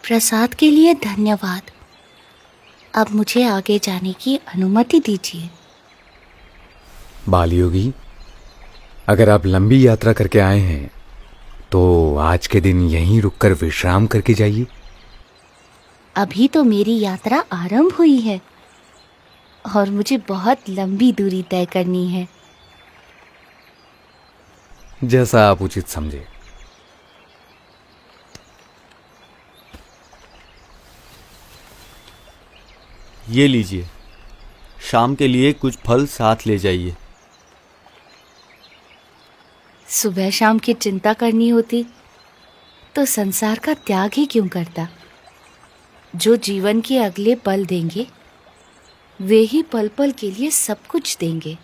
प्रसाद के लिए धन्यवाद। अब मुझे आगे जाने की अनुमति दीजिए। बालयोगी, अगर आप लंबी यात्रा करके आए हैं तो आज के दिन यहीं रुककर विश्राम करके जाइए। अभी तो मेरी यात्रा आरंभ हुई है और मुझे बहुत लंबी दूरी तय करनी है। जैसा आप उचित समझे। ये लीजिए, शाम के लिए कुछ फल साथ ले जाइए। सुबह शाम की चिंता करनी होती तो संसार का त्याग ही क्यों करता। जो जीवन के अगले पल देंगे वे ही पल पल के लिए सब कुछ देंगे।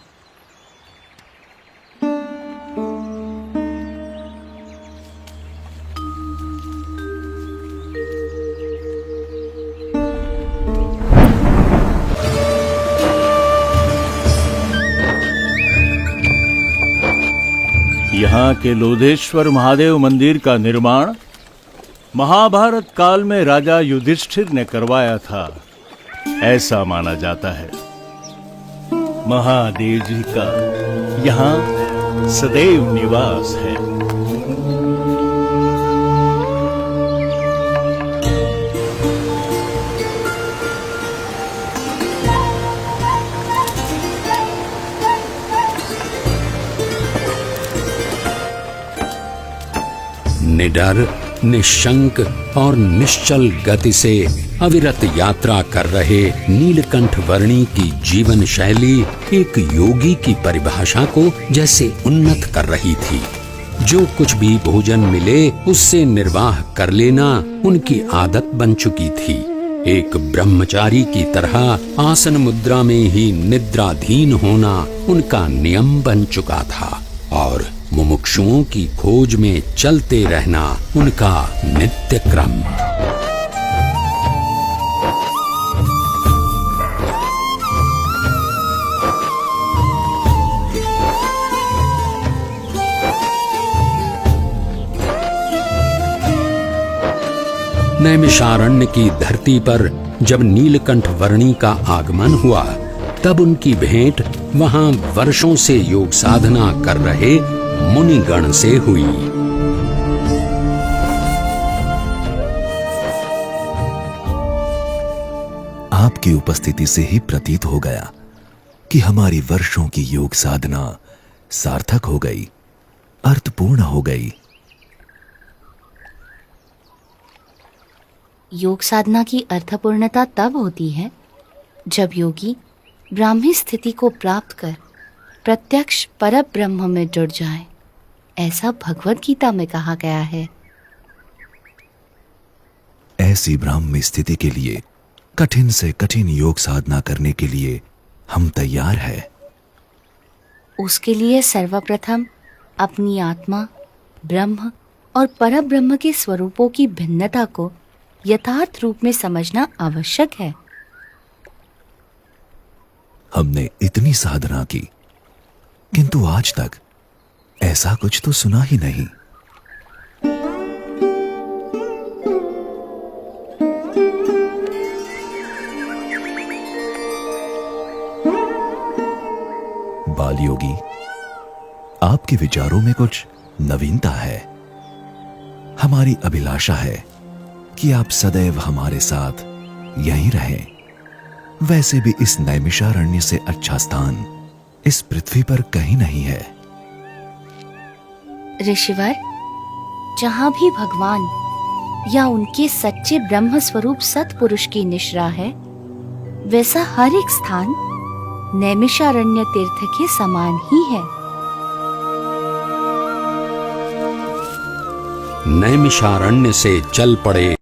यहाँ के लोधेश्वर महादेव मंदिर का निर्माण महाभारत काल में राजा युधिष्ठिर ने करवाया था, ऐसा माना जाता है। महादेव जी का यहाँ सदैव निवास है। निडर, निशंक और निश्चल गति से अविरत यात्रा कर रहे नीलकंठ वर्णी की जीवन शैली एक योगी की परिभाषा को जैसे उन्नत कर रही थी। जो कुछ भी भोजन मिले उससे निर्वाह कर लेना उनकी आदत बन चुकी थी। एक ब्रह्मचारी की तरह आसन मुद्रा में ही निद्राधीन होना उनका नियम बन चुका था और मुमुक्षुओं की खोज में चलते रहना उनका नित्य क्रम। नैमिषारण्य की धरती पर जब नीलकंठ वर्णी का आगमन हुआ तब उनकी भेंट वहां वर्षों से योग साधना कर रहे मुनिगण से हुई। आपकी उपस्थिति से ही प्रतीत हो गया कि हमारी वर्षों की योग साधना सार्थक हो गई, अर्थपूर्ण हो गई। योग साधना की अर्थपूर्णता तब होती है जब योगी ब्राह्मी स्थिति को प्राप्त कर प्रत्यक्ष परब्रह्म में जुड़ जाए। ऐसा भगवद गीता में कहा गया है। ऐसी ब्राह्मी स्थिति के लिए कठिन से कठिन योग साधना करने के लिए हम तैयार हैं। उसके लिए सर्वप्रथम अपनी आत्मा, ब्रह्म और परब्रह्म के स्वरूपों की भिन्नता को यथार्थ रूप में समझना आवश्यक है। हमने इतनी साधना की किंतु आज तक ऐसा कुछ तो सुना ही नहीं। बालयोगी, आपके विचारों में कुछ नवीनता है। हमारी अभिलाषा है कि आप सदैव हमारे साथ यहीं रहें। वैसे भी इस नैमिषारण्य से अच्छा स्थान इस पृथ्वी पर कहीं नहीं है। ऋषिवर, जहां भी भगवान या उनके सच्चे ब्रह्म स्वरूप सत्पुरुष की निश्रा है, वैसा हर एक स्थान नैमिषारण्य तीर्थ के समान ही है। नैमिषारण्य से चल पड़े